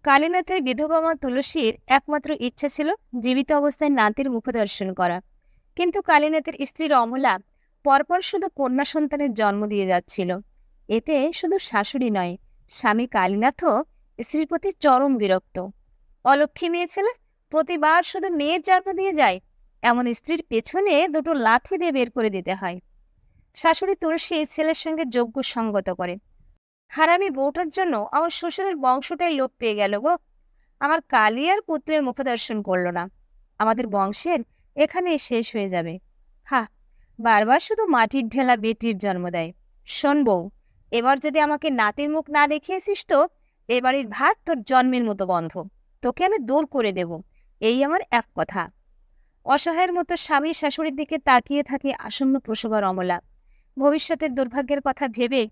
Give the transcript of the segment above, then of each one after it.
কালীনাথের বিধবা মা তুলসীর একমাত্র ইচ্ছা ছিল জীবিত অবস্থায় নাতির মুখদর্শন করা। কিন্তু কালীনাথের স্ত্রী রমলা পরপর শুধু কন্যা সন্তানের জন্ম দিয়ে যাচ্ছিল। এতে শুধু শাশুড়ি নয়, স্বামী কালীনাথও স্ত্রীর প্রতি চরম বিরক্ত। অলক্ষ্মী মেয়ে ছেলে প্রতিবার শুধু মেয়ের জন্ম দিয়ে যায়, এমন স্ত্রীর পেছনে দুটো লাথি দিয়ে বের করে দিতে হয়। শাশুড়ি তুলসী ছেলের সঙ্গে যোগ্য সঙ্গত করে। হারামি বউটার জন্য আমার শ্বশুরের বংশটাই লোপ পেয়ে গেল গো। আমার কালী আর পুত্রের মুখদর্শন করলো না, আমাদের বংশের এখানেই শেষ হয়ে যাবে। হা, বারবার শুধু মাটির ঢেলা বেটির জন্ম দেয়। শোন বউ, এবার যদি আমাকে নাতির মুখ না দেখিয়েছিস তো এ বাড়ির ভাত তোর জন্মের মতো বন্ধ। তোকে আমি দূর করে দেব, এই আমার এক কথা। অসহায়ের মতো স্বামী শাশুড়ির দিকে তাকিয়ে থাকে আসন্ন প্রসবা রমলা। ভবিষ্যতের দুর্ভাগ্যের কথা ভেবে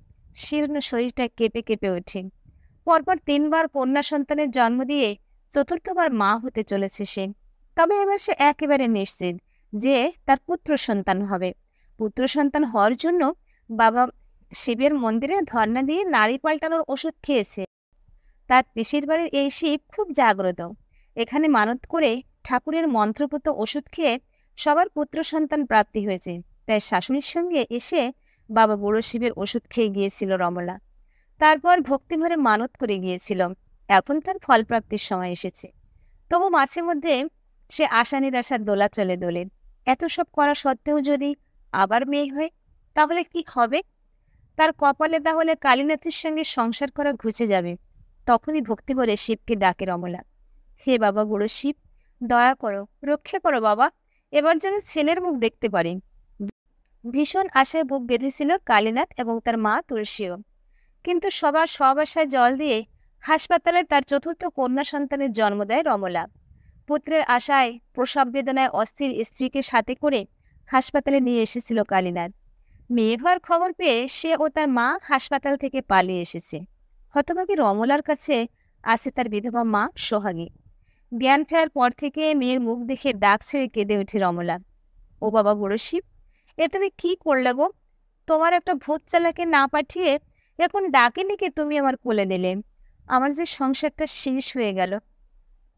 শীর্ণ শরীরটা কেঁপে কেঁপে ওঠে। পরপর 3বার কন্যা সন্তানের জন্ম দিয়ে চতুর্থবার মা হতে চলেছে সে। তবে এবার সে একেবারে নিশ্চিত যে তার পুত্র সন্তান হবে। পুত্র সন্তান হওয়ার জন্য বাবা শিবের মন্দিরে ধর্ণা দিয়ে নাড়ি পাল্টানোর ওষুধ খেয়েছে। তার পিসির বাড়ির এই শিব খুব জাগ্রত। এখানে মানত করে ঠাকুরের মন্ত্রপুত ওষুধ খেয়ে সবার পুত্র সন্তান প্রাপ্তি হয়েছে। তাই শাশুড়ির সঙ্গে এসে বাবা বুড়ো শিবের ওষুধ খেয়ে গিয়েছিল রমলা। তারপর ভক্তিভরে মানত করে গিয়েছিল। এখন তার ফলপ্রাপ্তির সময় এসেছে। তবু মাঝে মধ্যে সে আশা নিরাশার দোলাচলে দোলে। এত সব করা সত্ত্বেও যদি আবার মেয়ে হয় তাহলে কি হবে? তার কপালে তাহলে কালীনাথের সঙ্গে সংসার করা ঘুচে যাবে। তখনই ভক্তিভরে শিবকে ডাকে রমলা। হে বাবা বুড়ো শিব, দয়া করো, রক্ষা করো বাবা, এবার যেন ছেলের মুখ দেখতে পারি। ভীষণ আশায় বুক বেঁধেছিল কালীনাথ এবং তার মা তুলসীও। কিন্তু সবার সব আশায় জল দিয়ে হাসপাতালে তার চতুর্থ কন্যা সন্তানের জন্ম দেয় রমলা। পুত্রের আশায় প্রসব বেদনায় অস্থির স্ত্রীকে সাথে করে হাসপাতালে নিয়ে এসেছিল কালীনাথ। মেয়ে হওয়ার খবর পেয়ে সে ও তার মা হাসপাতাল থেকে পালিয়ে এসেছে। হতভাগী রমলার কাছে আছে তার বিধবা মা সোহাগী। জ্ঞান ফেরার পর থেকে মেয়ের মুখ দেখে ডাক ছেড়ে কেঁদে ওঠে রমলা। ও বাবা বুড়ো শিব, এ তুমি কি করলে গো? তোমার একটা ভূত চালাকে না পাঠিয়ে এখন ডাকে নিকে তুমি আমার কোলে দিলে। আমার যে সংসারটা শেষ হয়ে গেল।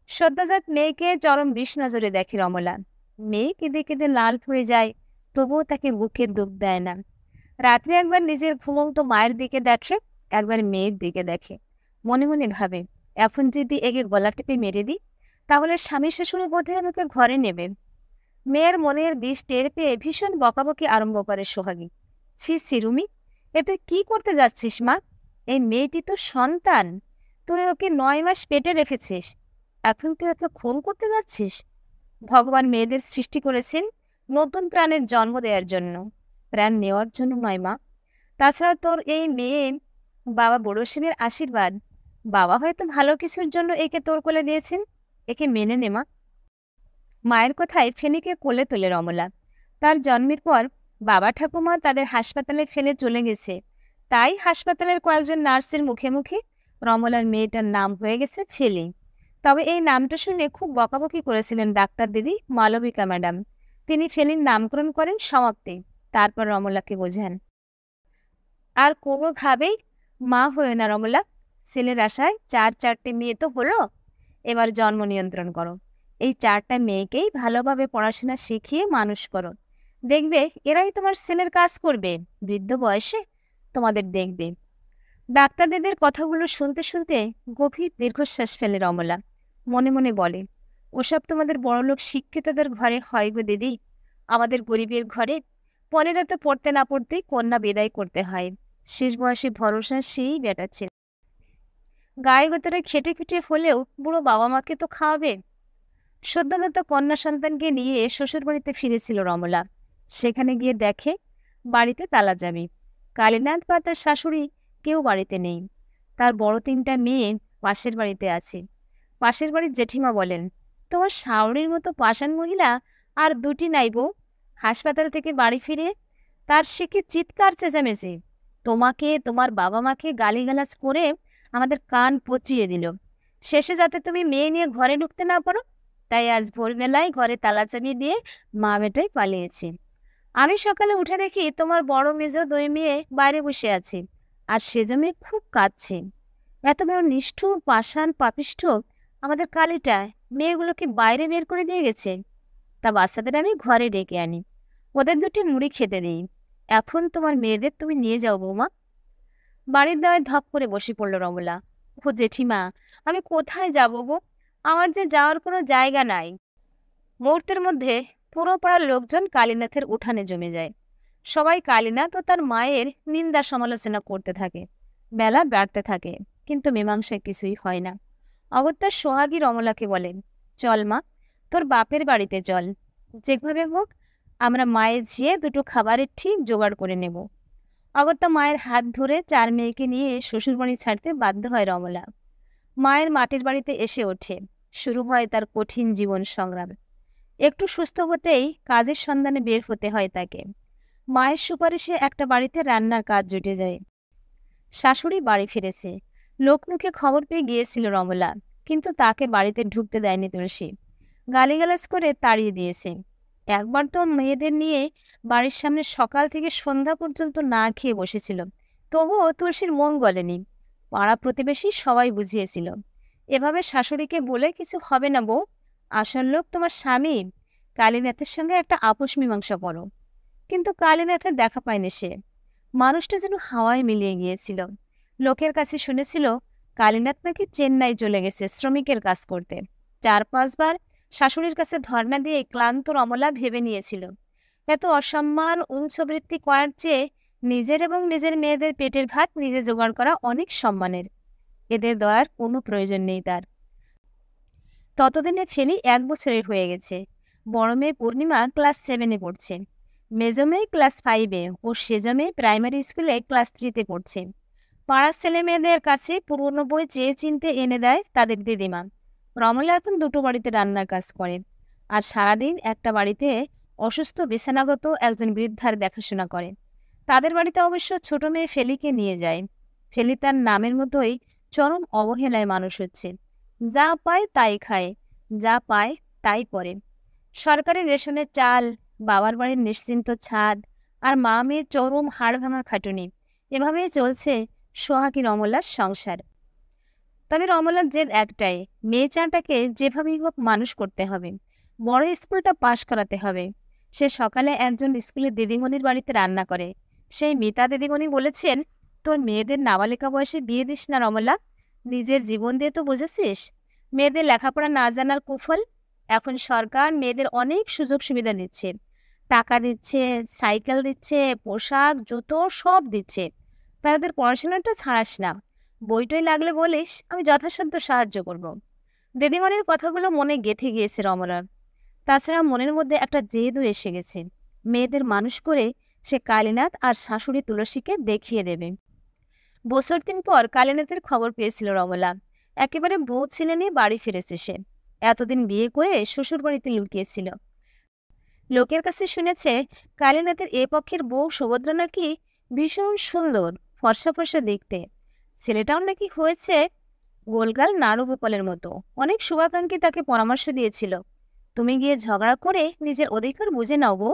সদ্যজাত মেয়েকে চরম বিষ নজরে দেখে রমলা। মেয়ে কেঁদে কেঁদে লাল হয়ে যায়, তবুও তাকে বুকে দুঃখ দেয় না। রাত্রে একবার নিজের ঘুমন্ত মায়ের দিকে দেখে, একবার মেয়ের দিকে দেখে। মনে মনে ভাবে, এখন যদি একে গলা টিপে মেরে দিই তাহলে স্বামী শাশুড়ি বোধহয় আমাকে ঘরে নেবে। মেয়ের মনের বিষ টের পেয়ে ভীষণ বকাবকি আরম্ভ করে সোহাগী। ছি ছি রুমি, এ তুই কি করতে যাচ্ছিস মা? এই মেয়েটি তো সন্তান, তুই ওকে 9 মাস পেটে রেখেছিস, এখন তুই ওকে খুন করতে যাচ্ছিস? ভগবান মেয়েদের সৃষ্টি করেছেন নতুন প্রাণের জন্ম দেওয়ার জন্য, প্রাণ নেওয়ার জন্য নয় মা। তাছাড়া তোর এই মেয়ে বাবা বড় শিবের আশীর্বাদ। বাবা হয়তো ভালো কিছুর জন্য একে তোর কোলে দিয়েছেন, একে মেনে নে মা। মায়ের কথায় ফেনীকে কোলে তোলে রমলা। তার জন্মের পর বাবা ঠাকুমা তাদের হাসপাতালে ফেলে চলে গেছে, তাই হাসপাতালের কয়েকজন নার্সের মুখে মুখে রমলার মেয়েটার নাম হয়ে গেছে ফেলি। তবে এই নামটা শুনে খুব বকাবকি করেছিলেন ডাক্তার দিদি মালবিকা ম্যাডাম। তিনি ফেলির নামকরণ করেন সমাপ্তি। তারপর রমলাকে বোঝান, আর কোনোভাবেই মা হয়ে না রমলা। ছেলের আশায় 4 মেয়ে তো হলো, এবার জন্ম নিয়ন্ত্রণ করো। এই 4টা মেয়েকেই ভালোভাবে পড়াশোনা শিখিয়ে মানুষ করো। দেখবে এরাই তোমার ছেলের কাজ করবে, বৃদ্ধ বয়সে তোমাদের দেখবে। ডাক্তার দিদির কথাগুলো শুনতে শুনতে গভীর দীর্ঘশ্বাস ফেলে রমলা। মনে মনে বলে, ওসব তোমাদের বড়লোক শিক্ষিতদের ঘরে হয় গো দিদি, আমাদের গরিবের ঘরে পরেরা তো পড়তে না পড়তেই কন্যা বিদায় করতে হয়। শেষ বয়সে ভরসা সেই বেটা ছেলে, গায়ে গোতরে খেটে খুটে হলেও বুড়ো বাবা মাকে তো খাওয়াবে। সদ্যজাত কন্যা সন্তানকে নিয়ে শ্বশুরবাড়িতে ফিরেছিল রমলা। সেখানে গিয়ে দেখে বাড়িতে তালা চাবি। কালীনাথ বা তার শাশুড়ি কেউ বাড়িতে নেই। তার বড় 3টা মেয়ে পাশের বাড়িতে আছে। পাশের বাড়ির জেঠিমা বলেন, তোমার শাওরির মতো পাষাণ মহিলা আর 2টি নাই বউ। হাসপাতাল থেকে বাড়ি ফিরে তার সে কি চিৎকার চেঁচামেচি, তোমাকে তোমার বাবা মাকে গালিগালাজ করে আমাদের কান পচিয়ে দিল। শেষে যাতে তুমি মেয়ে নিয়ে ঘরে ঢুকতে না পারো, তাই আজ ভোরবেলায় ঘরে তালা চাবি দিয়ে মা বেটাই পালিয়েছে। আমি সকালে উঠে দেখি তোমার বড় মেজো 2 মেয়ে বাইরে বসে আছে, আর সেজন্য খুব কাঁদছে। এত বড় নিষ্ঠুর পাষাণ পাপিষ্ঠ আমাদের কালীটা মেয়েগুলোকে বাইরে বের করে দিয়ে গেছে। তা বাচ্চাদের আমি ঘরে ডেকে আনি, ওদের দুটি মুড়ি খেতে দিই। এখন তোমার মেয়েদের তুমি নিয়ে যাও বৌমা। বাড়ির দাওয়ায় ধপ করে বসে পড়ল রমলা। ও জেঠিমা, আমি কোথায় যাব গো? আমার যে যাওয়ার কোনো জায়গা নাই। মুহূর্তের মধ্যে পুরো পাড়ার লোকজন কালীনাথের উঠানে জমে যায়। সবাই কালীনাথ ও তার মায়ের নিন্দা সমালোচনা করতে থাকে। বেলা বাড়তে থাকে, কিন্তু মীমাংসায় কিছুই হয় না। অগত্যা সোহাগী রমলাকে বলেন, চল মা, তোর বাপের বাড়িতে চল। যেভাবে হোক আমরা মায়ের ঝিয়ে দুটো খাবারের ঠিক জোগাড় করে নেব। অগত্যা মায়ের হাত ধরে 4 মেয়েকে নিয়ে শ্বশুরবাড়ি ছাড়তে বাধ্য হয় রমলা। মায়ের মাটির বাড়িতে এসে ওঠে। শুরু হয় তার কঠিন জীবন সংগ্রাম। একটু সুস্থ হতেই কাজের সন্ধানে বের হতে হয় তাকে। মায়ের সুপারিশে একটা বাড়িতে রান্নার কাজ জুটে যায়। শাশুড়ি বাড়ি ফিরেছে। লোকমুখে খবর পেয়ে গিয়েছিল রমলা, কিন্তু তাকে বাড়িতে ঢুকতে দেয়নি তুলসী। গালিগালাজ করে তাড়িয়ে দিয়েছে। একবার তো মেয়েদের নিয়ে বাড়ির সামনে সকাল থেকে সন্ধ্যা পর্যন্ত না খেয়ে বসেছিল, তবুও তুলসীর মন গলেনি। পাড়া প্রতিবেশী সবাই বুঝিয়েছিল, এভাবে শাশুড়িকে বলে কিছু হবে না বউ, আসল লোক তোমার স্বামী। কালীনাথের সঙ্গে একটা আপোষ মীমাংসা করো। কিন্তু কালীনাথের দেখা পায়নি সে। মানুষটা যেন হাওয়ায় মিলিয়ে গিয়েছিল। লোকের কাছে শুনেছিল কালীনাথ নাকি চেন্নাই চলে গেছে শ্রমিকের কাজ করতে। 4-5 বার শাশুড়ির কাছে ধর্ণা দিয়ে ক্লান্ত রমলা ভেবে নিয়েছিল, এত অসম্মান উচ্চবৃত্তি করার চেয়ে নিজের এবং নিজের মেয়েদের পেটের ভাত নিজে জোগাড় করা অনেক সম্মানের। এদের দয়ার কোনো প্রয়োজন নেই তার। ততদিনে ফেনি 1 বছরের হয়ে গেছে। বড় মেয়ে পূর্ণিমা ক্লাস 7-এ পড়ছে, মেজো মেয়ে ক্লাস 5-এ ও সেজো মেয়ে প্রাইমারি স্কুলে ক্লাস 3-তে পড়ছে। পাড়ার ছেলে মেয়েদের কাছে পুরনো বই চেয়ে চিনতে এনে দেয় তাদের দিদিমা। রমলা এখন 2টো বাড়িতে রান্নার কাজ করে, আর সারাদিন একটা বাড়িতে অসুস্থ বিছানাগত একজন বৃদ্ধার দেখাশোনা করে। তাদের বাড়িতে অবশ্য ছোট মেয়ে ফেলিকে নিয়ে যায়। ফেলি তার নামের মতোই চরম অবহেলায় মানুষ হচ্ছে। যা পায় তাই খায়, যা পায় তাই পরে। সরকারি রেশনের চাল, বাবার বাড়ির নিশ্চিন্ত ছাদ, আর মা মেয়ের চরম হাড় ভাঙা খাটুনি, এভাবেই চলছে সোহাগী রমলার সংসার। তবে রমলার জেদ একটাই, মেয়ে চাটাকে যেভাবেই হোক মানুষ করতে হবে, বড় স্কুলটা পাশ করাতে হবে। সে সকালে একজন স্কুলের দিদিমণির বাড়িতে রান্না করে। সেই মিতা দিদিমণি বলেছেন, তোর মেয়েদের নাবালিকা বয়সে বিয়ে দিস না রমলা, নিজের জীবন দিয়ে তো বুঝেছিস মেয়েদের লেখাপড়া না জানার কুফল। এখন সরকার মেয়েদের অনেক সুযোগ সুবিধা দিচ্ছে, টাকা দিচ্ছে, সাইকেল দিচ্ছে, পোশাক জুতো সব দিচ্ছে। তাই ওদের পড়াশোনাটা ছাড়াস না, বইটই লাগলে বলিস, আমি যথাসাধ্য সাহায্য করব। দিদিমণির কথাগুলো মনে গেঁথে গিয়েছে রমলার। তাছাড়া মনের মধ্যে একটা জেদও এসে গেছে, মেয়েদের মানুষ করে সে কালীনাথ আর শাশুড়ি তুলসীকে দেখিয়ে দেবে। বছর 3 পর কালীনাথের খবর পেয়েছিল রমলা। একেবারে বউ ছেলে নিয়ে বাড়ি ফিরেছে সে। এতদিন বিয়ে করে শ্বশুর বাড়িতে লুকিয়েছিল। লোকের কাছে শুনেছে কালীনাথের এ পক্ষের বউ সুভদ্রা নাকি ভীষণ সুন্দর, ফর্সা ফর্সা দেখতে। ছেলেটাও নাকি হয়েছে গোলগাল নাড়ু গোপালের মতো। অনেক শুভাকাঙ্ক্ষী তাকে পরামর্শ দিয়েছিল, তুমি গিয়ে ঝগড়া করে নিজের অধিকার বুঝে নাও বউ।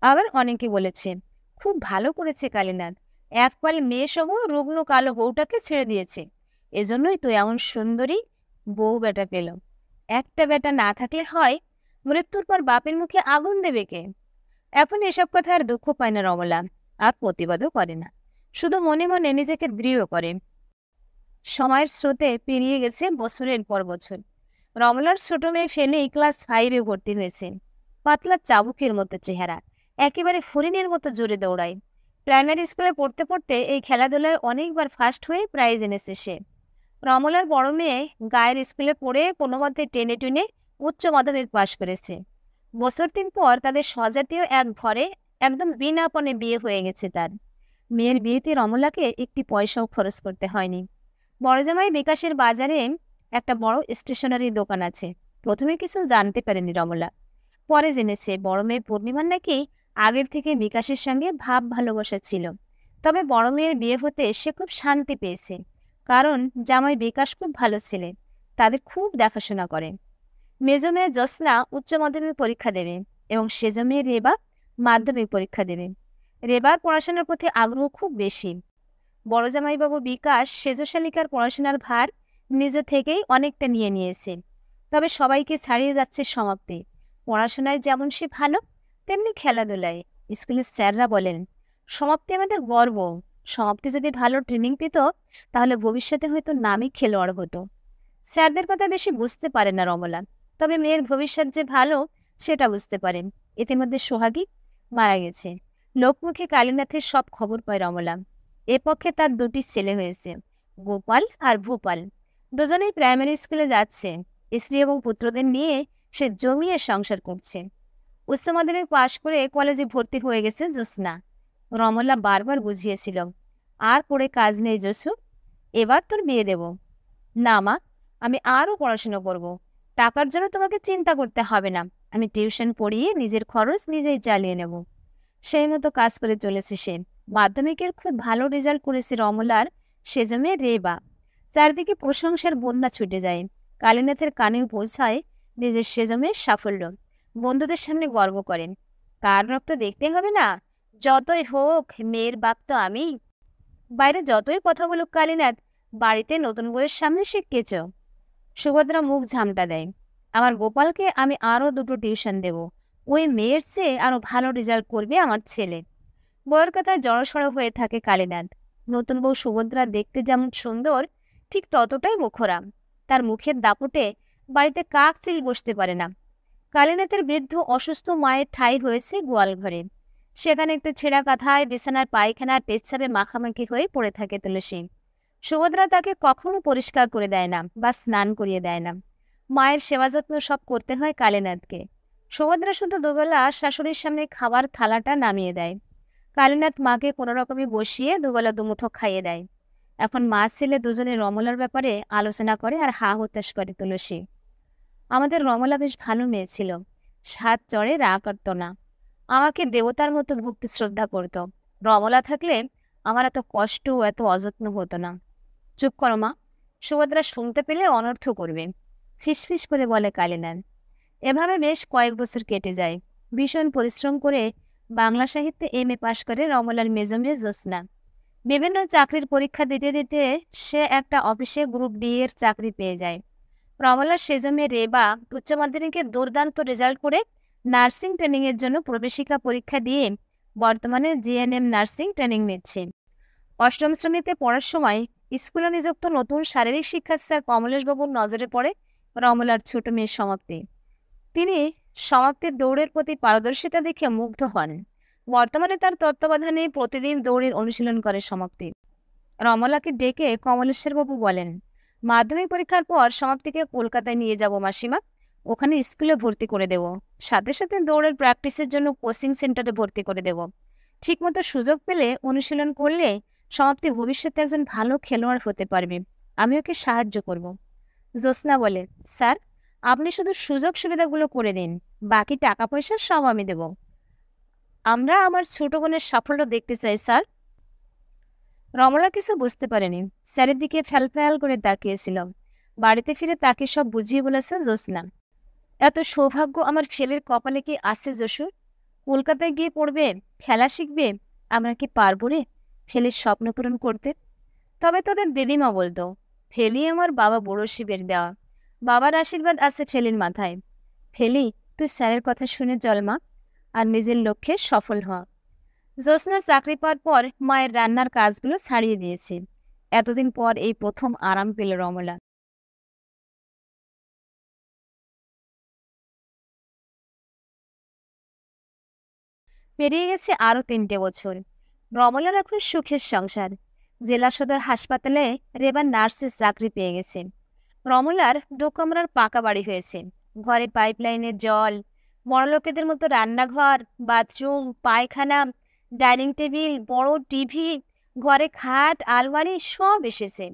আবার অনেকে বলেছে, খুব ভালো করেছে কালীনাথ, একপাল মেয়ে সহ রুগ্ন কালো বউটাকে ছেড়ে দিয়েছে, এজন্যই তো এমন সুন্দরী বউ বেটা পেল। একটা বেটা না থাকলে হয়, মৃত্যুর পর বাপের মুখে আগুন দেবে কে? এখন এসব কথা আর দুঃখ পায় না রমলা, আর প্রতিবাদও করে না, শুধু মনে মনে নিজেকে দৃঢ় করে। সময়ের স্রোতে পেরিয়ে গেছে বছরের পর বছর। রমলার ছোট মেয়ে ফেনি ক্লাস 5-এ ভর্তি হয়েছে। পাতলা চাবুকের মতো চেহারা, একেবারে ফরিনের মতো জোরে দৌড়ায়। প্রাইমারি স্কুলে পড়তে পড়তে এই খেলাধুলায় অনেকবার ফার্স্ট হয়ে প্রাইজ এনেছে সে। রমলার বড় মেয়ে গায়ের স্কুলে পড়ে কোনো মতে টেনে টুনে উচ্চ মাধ্যমিক পাশ করেছে। বছর 3 পর তাদের স্বজাতীয় এক ঘরে একদম বিনাপণে বিয়ে হয়ে গেছে তার। মেয়ের বিয়েতে রমলাকে একটি পয়সাও খরচ করতে হয়নি। বড় জামাই বিকাশের বাজারে একটা বড় স্টেশনারি দোকান আছে। প্রথমে কিছু জানতে পারেনি রমলা, পরে জেনেছে বড় মেয়ে পূর্ণিমার নাকি আগের থেকে বিকাশের সঙ্গে ভাব ভালোবাসা ছিল। তবে বড় মেয়ের বিয়ে হতে সে খুব শান্তি পেয়েছে, কারণ জামাই বিকাশ খুব ভালো ছেলে, তাদের খুব দেখাশোনা করে। মেজো মেয়ে জ্যোৎস্না উচ্চ মাধ্যমিক পরীক্ষা দেবে এবং সেজো মেয়ে রেবা মাধ্যমিক পরীক্ষা দেবে। রেবার পড়াশোনার প্রতি আগ্রহ খুব বেশি। বড় জামাইবাবু বিকাশ সেজশালিকার পড়াশোনার ভার নিজে থেকেই অনেকটা নিয়ে নিয়েছে। তবে সবাইকে ছাড়িয়ে যাচ্ছে সমাপ্তি। পড়াশোনায় যেমন সে ভালো, তেমনি খেলাধুলায়। স্কুলের স্যাররা বলেন, সমাপ্তি আমাদের গর্ব। সমাপ্তি যদি ভালো ট্রেনিং পেত, তাহলে ভবিষ্যতে হয়তো নামই খেলোয়াড় হতো। স্যারদের কথা বেশি বুঝতে পারে না রমলা, তবে মেয়ের ভবিষ্যৎ যে ভালো সেটা বুঝতে পারেন। ইতিমধ্যে সোহাগী মারা গেছে। লোকমুখে কালীনাথের সব খবর পায় রমলা। এ পক্ষে তার দুটি ছেলে হয়েছে, গোপাল আর ভূপাল। দুজনেই প্রাইমারি স্কুলে যাচ্ছে। স্ত্রী এবং পুত্রদের নিয়ে সে জমিয়ে সংসার করছে। উচ্চ মাধ্যমিক পাশ করে কলেজে ভর্তি হয়ে গেছে জ্যোৎস্না। রমলা বারবার বুঝিয়েছিল, আর পড়ে কাজ নেই জসু, এবার তোর বিয়ে দেব। না মা, আমি আরও পড়াশোনা করব। টাকার জন্য তোমাকে চিন্তা করতে হবে না। আমি টিউশন পড়িয়ে নিজের খরচ নিজেই চালিয়ে নেব। সেই মতো কাজ করে চলেছে সে। মাধ্যমিকের খুব ভালো রেজাল্ট করেছে রমলার সেজমে রেবা। চারদিকে প্রশংসার বন্যা ছুটে যায়। কালীনাথের কানেও পৌঁছায় নিজের সেজমের সাফল্য। বন্ধুদের সামনে গর্ব করেন, কার রক্ত দেখতে হবে না, যতই হোক মেয়ের বাপ তো আমি। বাইরে যতই কথা বলুক কালীনাথ, বাড়িতে নতুন বউয়ের সামনে সে কেচো। সুভদ্রা মুখ ঝামটা দেয়, আমার গোপালকে আমি আরও দুটো টিউশন দেব। ওই মেয়ের চেয়ে আরও ভালো রেজাল্ট করবে আমার ছেলে। বউয়ের কথায় জড়সড় হয়ে থাকে কালীনাথ। নতুন বউ সুভদ্রা দেখতে যেমন সুন্দর, ঠিক ততটাই মুখরাম। তার মুখের দাপটে বাড়িতে কাক চিল বসতে পারে না। কালীনাথের বৃদ্ধ অসুস্থ মায়ের ঠাঁই হয়েছে গোয়াল ঘরে। সেখানে একটা ছেঁড়া কাঁথায় বিছানার পায়খানায় পেচ্ছাপে মাখামাখি হয়ে পড়ে থাকে তুলসী। সুভদ্রা তাকে কখনো পরিষ্কার করে দেয় না বা স্নান করিয়ে দেয় না। মায়ের সেবা যত্ন সব করতে হয় কালীনাথকে। সুভদ্রা শুধু দুবেলা শাশুড়ির সামনে খাবার থালাটা নামিয়ে দেয়। কালীনাথ মাকে কোনো রকমে বসিয়ে দুবেলা দুমুঠো খাইয়ে দেয়। এখন মা ছেলে দুজনে রমলার ব্যাপারে আলোচনা করে আর হা হতাশ করে তুলসী। আমাদের রমলা বেশ ভালো মেয়ে ছিল, সাত চড়ে রাগ করত না, আমাকে দেবতার মতো ভক্তি শ্রদ্ধা করত। রমলা থাকলে আমার এত কষ্ট এত অযত্ন হতো না। চুপ করো মা, সুভদ্রা শুনতে পেলে অনর্থ করবে, ফিসফিস করে বলে কালীনাথ। এভাবে বেশ কয়েক বছর কেটে যায়। ভীষণ পরিশ্রম করে বাংলা সাহিত্যে এম.এ পাশ করে রমলার মেজো মেয়ে জ্যোৎস্না। বিভিন্ন চাকরির পরীক্ষা দিতে দিতে সে একটা অফিসে গ্রুপ ডি এর চাকরি পেয়ে যায়। রমলার সেজো মেয়ে রেবা উচ্চ মাধ্যমিকে দুর্দান্ত রেজাল্ট করে নার্সিং ট্রেনিং এর জন্য প্রবেশিকা পরীক্ষা দিয়ে বর্তমানে জিএনএম নার্সিং ট্রেনিং নিচ্ছে। অষ্টম শ্রেণীতে পড়ার সময় স্কুলে নিযুক্ত নতুন শারীরিক শিক্ষা স্যার কমলেশবাবুর নজরে পড়ে রমলার ছোট মেয়ের সমাপ্তি। তিনি সমাপ্তির দৌড়ের প্রতি পারদর্শিতা দেখে মুগ্ধ হন। বর্তমানে তার তত্ত্বাবধানে প্রতিদিন দৌড়ের অনুশীলন করে সমাপ্তি। রমলাকে ডেকে কমলেশ্বরবাবু বলেন, মাধ্যমিক পরীক্ষার পর সমাপ্তিকে কলকাতায় নিয়ে যাব মাসিমা, ওখানে স্কুলে ভর্তি করে দেব। সাথে সাথে দৌড়ের প্র্যাকটিসের জন্য কোচিং সেন্টারে ভর্তি করে দেব। ঠিকমতো সুযোগ পেলে অনুশীলন করলে সমাপ্তি ভবিষ্যতে একজন ভালো খেলোয়াড় হতে পারবে। আমি ওকে সাহায্য করব। জ্যোৎস্না বলে, স্যার আপনি শুধু সুযোগ সুবিধাগুলো করে দিন, বাকি টাকা পয়সা সব আমি দেব। আমরা আমার ছোট বোনের সাফল্য দেখতে চাই স্যার। রমলা কিছু বুঝতে পারেনি, স্যারের দিকে ফ্যাল করে তাকিয়েছিল। বাড়িতে ফিরে তাকে সব বুঝিয়ে বলেছে জ্যোৎস্না। এত সৌভাগ্য আমার ছেলের কপালে কি আছে যশোর? কলকাতায় গিয়ে পড়বে, খেলা শিখবে, আমরা কি পারবো রে ফেলির স্বপ্ন পূরণ করতে? তবে তোদের দিদিমা বলতো, ফেলি আমার বাবা বড় শিবের দেওয়া, বাবার আশীর্বাদ আছে ফেলির মাথায়। ফেলি, তুই স্যারের কথা শুনে চল মা, আর নিজের লক্ষ্যে সফল হ। জ্যোৎস্না চাকরি পাওয়ার পর মায়ের রান্নার কাজগুলো ছাড়িয়ে দিয়েছে। এতদিন পর এই প্রথম আরাম পেল রমলা। পেরিয়ে গেছে আরো 3টে বছর। রমলার এখন সুখের সংসার। জেলা সদর হাসপাতালে রেবা নার্সের চাকরি পেয়ে গেছে। রমলার 2 কামরার পাকা বাড়ি হয়েছে। ঘরে পাইপলাইনের জল, বড়লোকেদের মতো রান্নাঘর, বাথরুম, পায়খানা, ডাইনিং টেবিল, বড় টিভি, ঘরে খাট, আলমারি সব এসেছে।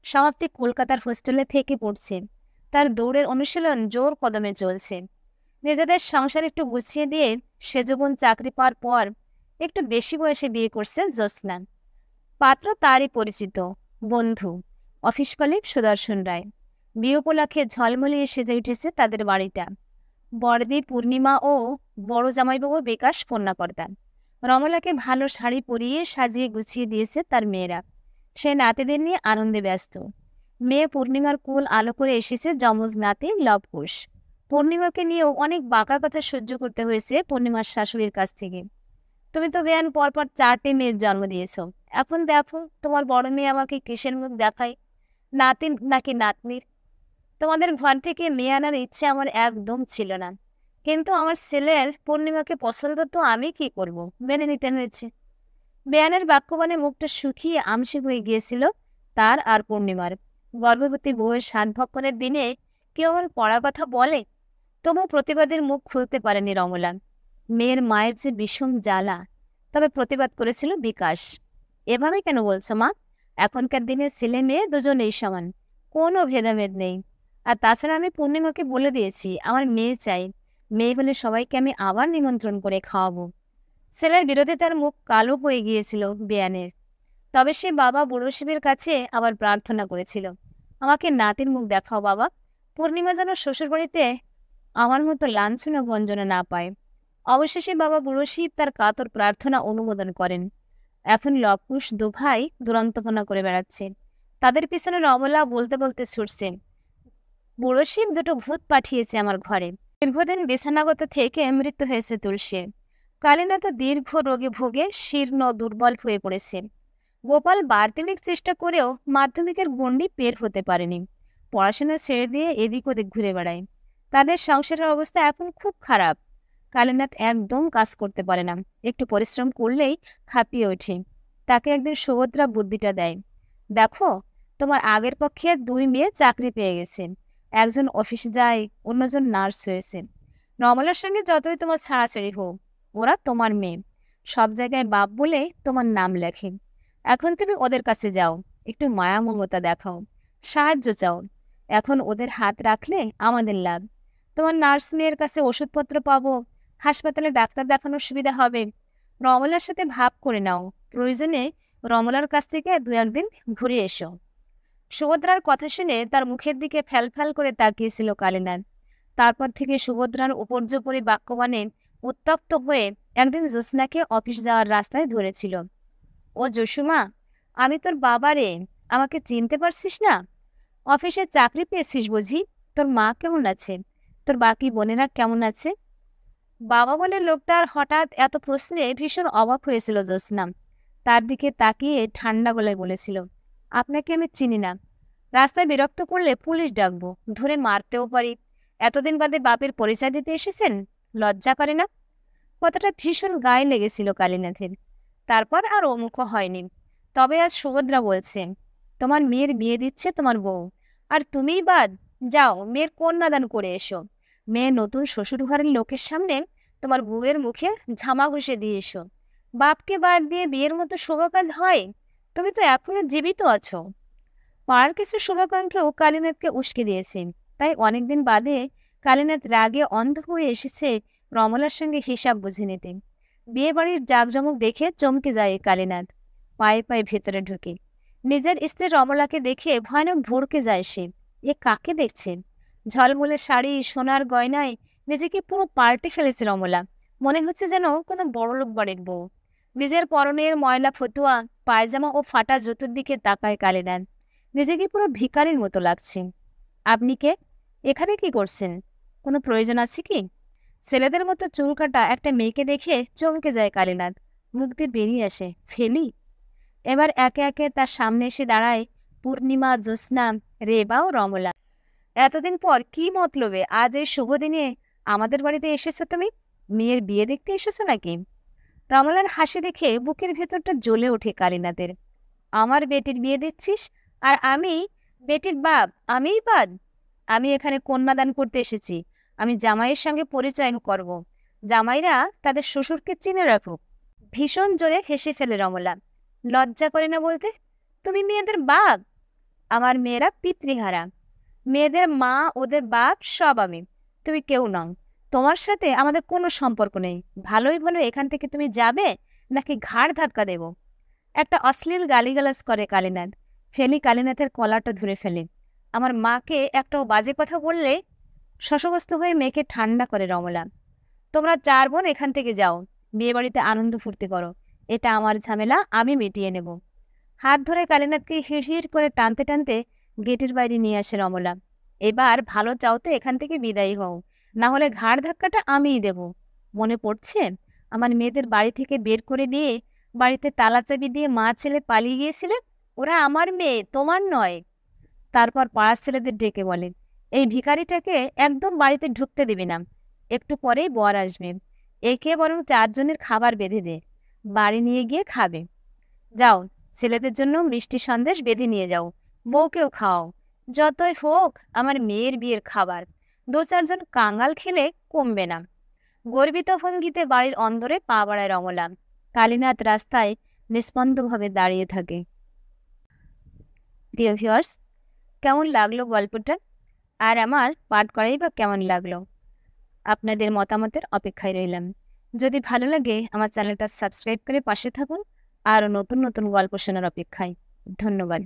সমাপ্তি কলকাতার হোস্টেলে থেকে পড়ছে। তার দৌড়ের অনুশীলন জোর কদমে চলছে। নিজেদের সংসার একটু গুছিয়ে দিয়ে সেজবন চাকরি পাওয়ার পর একটু বেশি বয়সে বিয়ে করছে জ্যোৎস্না। পাত্র তারই পরিচিত বন্ধু, অফিস কলিগ সুদর্শন রায়। বিয়ে উপলক্ষে ঝলমলিয়ে সেজে উঠেছে তাদের বাড়িটা। বড়দি পূর্ণিমা ও বড় জামাইবাবু বিকাশ কন্যাকর্তা। রমলাকে ভালো শাড়ি পরিয়ে সাজিয়ে গুছিয়ে দিয়েছে তার মেয়েরা। সে নাতিদের নিয়ে আনন্দে ব্যস্ত। মেয়ে পূর্ণিমার কুল আলো করে এসেছে যমজ নাতি লবকুশ। পূর্ণিমাকে নিয়েও অনেক বাঁকা কথা সহ্য করতে হয়েছে পূর্ণিমার শাশুড়ির কাছ থেকে। তুমি তো বেয়ান পরপর 4টে মেয়ের জন্ম দিয়েছ। এখন দেখো তোমার বড় মেয়ে আমাকে কিসের মুখ দেখায়, নাতিন নাকি নাতনির? তোমাদের ঘর থেকে মেয়ে আনার ইচ্ছে আমার একদম ছিল না, কিন্তু আমার ছেলের পূর্ণিমাকে পছন্দ তো আমি কি করব, মেনে নিতে হয়েছে। বেয়ানের বাক্যবাণে মুখটা শুকিয়ে আমসি হয়ে গিয়েছিল তার আর পূর্ণিমার। গর্ভবতী বউয়ের সাধভক্ষণের দিনে কেউ এমন পড়া কথা বলে? তবু প্রতিবাদের মুখ খুলতে পারেনি রমলা। মেয়ের মায়ের যে বিষম জ্বালা। তবে প্রতিবাদ করেছিল বিকাশ। এভাবে কেন বলছো মা? এখনকার দিনে ছেলে মেয়ে দুজনেই সমান, কোনো ভেদাভেদ নেই। আর তাছাড়া আমি পূর্ণিমাকে বলে দিয়েছি আমার মেয়ে চাই। মেয়ে হলে সবাইকে আমি আবার নিমন্ত্রণ করে খাওয়াবো। ছেলের বিরোধে তার মুখ কালো হয়ে গিয়েছিল বেয়ানের। তবে সে বাবা বুড়ো শিবের কাছে আবার প্রার্থনা করেছিল, আমাকে নাতির মুখ দেখাও বাবা। পূর্ণিমা যেন শ্বশুরবাড়িতে আমার মতো লাঞ্ছনা গঞ্জনা না পায়। অবশেষে বাবা বুড়ো শিব তার কাতর প্রার্থনা অনুমোদন করেন। এখন লবকুশ দুভাই দুরন্তপনা করে বেড়াচ্ছে। তাদের পিছনে রমলা বলতে বলতে ছুটছে, বুড়ো শিব দুটো ভূত পাঠিয়েছে আমার ঘরে। দীর্ঘদিন বিছানাগত থেকে মৃত্যু হয়েছে তুলসীর। কালিনা তো দীর্ঘ রোগে ভোগে শীর্ণ দুর্বল হয়ে পড়েছে। গোপাল বার্তিলিক চেষ্টা করেও মাধ্যমিকের গণ্ডি পের হতে পারেনি। পড়াশোনা ছেড়ে দিয়ে এদিক ওদিক ঘুরে বেড়ায়। তাদের সংসারের অবস্থা এখন খুব খারাপ। কালীনাথ একদম কাজ করতে পারে না, একটু পরিশ্রম করলেই হাঁপিয়ে ওঠে। তাকে একদিন সুভদ্রা বুদ্ধিটা দেয়, দেখো তোমার আগের পক্ষে 2 মেয়ে চাকরি পেয়ে গেছে। একজন অফিসে যায়, অন্যজন নার্স হয়েছে। রমলার সঙ্গে যতই তোমার ছাড়াছাড়ি হোক, ওরা তোমার মেয়ে। সব জায়গায় বাপ বলে তোমার নাম লেখে। এখন তুমি ওদের কাছে যাও, একটু মায়া মমতা দেখাও, সাহায্য চাও। এখন ওদের হাত রাখলে আমাদের লাভ। তোমার নার্স মেয়ের কাছে ওষুধপত্র পাবো, হাসপাতালে ডাক্তার দেখানোর সুবিধা হবে। রমলার সাথে ভাব করে নাও, প্রয়োজনে রমলার কাছ থেকে 2-1 দিন ঘুরে এসো। সুভদ্রার কথা শুনে তার মুখের দিকে ফ্যালফ্যাল করে তাকিয়েছিল কালীনাথ। তারপর থেকে সুভদ্রার উপর্যুপরি বাক্যবাণে উত্তপ্ত হয়ে একদিন জ্যোৎস্নাকে অফিস যাওয়ার রাস্তায় ধরেছিল। ও জসুমা, আমি তোর বাবা রে, আমাকে চিনতে পারছিস না? অফিসে চাকরি পেয়েছিস বুঝি? তোর মা কেমন আছে? তোর বাকি বোনেরা কেমন আছে? বাবা বলে লোকটার হঠাৎ এত প্রশ্নে ভীষণ অবাক হয়েছিল জ্যোৎস্না। তার দিকে তাকিয়ে ঠান্ডা গলায় বলেছিল, আপনাকে আমি চিনি না। রাস্তায় বিরক্ত করলে পুলিশ ডাকবো, ধরে মারতেও পারি। এতদিন বাদে বাপের পরিচয় দিতে এসেছেন, লজ্জা করে না? কথাটা ভীষণ গায়ে লেগেছিল কালীনাথের। তারপর আর অমুখ হয়নি। তবে আজ সুভদ্রা বলছে, তোমার মেয়ের বিয়ে দিচ্ছে তোমার বউ, আর তুমিই বাদ। যাও মেয়ের কন্যাদান করে এসো। মেয়ে নতুন শ্বশুরঘরের লোকের সামনে তোমার বউয়ের মুখে ঝামা ঘষে দিয়ে এসো। বাপকে বাদ দিয়ে বিয়ের মতো শুভ কাজ হয়? তুমি তো এখনো জীবিত আছো। পাড়ার কিছু শুভাকাঙ্ক্ষীও কালীনাথকে উস্কে দিয়েছে। তাই অনেকদিন বাদে কালীনাথ রাগে অন্ধ হয়ে এসেছে রমলার সঙ্গে হিসাব বুঝে নিতে। বিয়ে বাড়ির জাঁকজমক দেখে চমকে যায় কালীনাথ, পায়ে পায়ে ভেতরে ঢুকে। নিজের স্ত্রী রমলাকে দেখে ভয়ানক ভড়কে যায় সে। এ কাকে দেখছেন? ঝলমলে শাড়ি, সোনার গয়নায় নিজেকে পুরো পাল্টে ফেলেছে রমলা। মনে হচ্ছে যেন কোনো বড়লোক বাড়ির বউ। নিজের পরনের ময়লা ফতুয়া, পায়জামা ও ফাটা জুতোর দিকে তাকায় কালীনাথ। নিজেকে পুরো ভিখারির মতো লাগছে। আপনি কে? এখানে কি করছেন? কোনো প্রয়োজন আছে কি? ছেলেদের মতো চুল কাটা একটা মেয়েকে দেখে চমকে যায় কালীনাথ। মুখ দিয়ে বেরিয়ে আসে, ফেলি? এবার একে একে তার সামনে এসে দাঁড়ায় পূর্ণিমা, জ্যোৎস্না, রেবা ও রমলা। এতদিন পর কি মতলবে আজ এই শুভ দিনে আমাদের বাড়িতে এসেছো তুমি? মেয়ের বিয়ে দেখতে এসেছো নাকি? রমলার হাসি দেখে বুকের ভেতরটা জ্বলে ওঠে কালীনাথের। আমার বেটির বিয়ে দিচ্ছিস, আর আমি বেটির বাপ? আমিই বাদ? আমি এখানে কন্যাদান করতে এসেছি। আমি জামাইয়ের সঙ্গে পরিচয় করব। জামাইরা তাদের শ্বশুরকে চিনে রাখুক। ভীষণ জোরে হেসে ফেলে রমলা। লজ্জা করে না বলতে? তুমি মেয়েদের বাপ? আমার মেয়েরা পিতৃহারা। মেয়েদের মা, ওদের বাপ সব আমি। তুমি কেউ নও। তোমার সাথে আমাদের কোনো সম্পর্ক নেই। ভালোই ভালো এখান থেকে তুমি যাবে, নাকি ঘাড় ধাক্কা দেব? একটা অশ্লীল গালিগালাজ করে কালীনাথ। ফেলি কালীনাথের কলারটা ধরে ফেলে। আমার মাকে একটাও বাজে কথা বললে? শশব্যস্ত হয়ে মেয়েকে ঠান্ডা করে রমলা। তোমরা 4 বোন এখান থেকে যাও, বিয়ে বাড়িতে আনন্দ ফুর্তি করো। এটা আমার ঝামেলা, আমি মিটিয়ে নেব। হাত ধরে কালীনাথকে হিড় করে টানতে টানতে গেটের বাইরে নিয়ে আসে অমলা। এবার ভালো চাও তো এখান থেকে বিদায়ী হও, না হলে ঘাড় ধাক্কাটা আমিই দেব। মনে পড়ছে আমার মেয়েদের বাড়ি থেকে বের করে দিয়ে বাড়িতে তালা চাবি দিয়ে মা ছেলে পালিয়ে গিয়েছিলে? ওরা আমার মেয়ে, তোমার নয়। তারপর পাড়ার ছেলেদের ডেকে বলে, এই ভিখারিটাকে একদম বাড়িতে ঢুকতে দিবি না, একটু পরেই বর আসবে, একে বরং 4 জনের খাবার বেঁধে দে, বাড়ি নিয়ে গিয়ে খাবে। যাও, ছেলেদের জন্য মিষ্টি সন্দেশ বেঁধে নিয়ে যাও, বউকেও খাওয়াও। যতই হোক আমার মেয়ের বিয়ের খাবার, 2-4 জন কাঙাল খেলে কমবে না। গর্বিত ভঙ্গিতে বাড়ির অন্দরে পা বাড়ায় রমলা। কালীনাথ রাস্তায় নিস্পন্দভাবে দাঁড়িয়ে থাকে। প্রিয় ভিউয়ার্স, কেমন লাগলো গল্পটা? আর আমার পাঠ করাই বা কেমন লাগলো? আপনাদের মতামতের অপেক্ষায় রইলাম। যদি ভালো লাগে আমার চ্যানেলটা সাবস্ক্রাইব করে পাশে থাকুন। আরও নতুন নতুন গল্প শোনার অপেক্ষায়। ধন্যবাদ।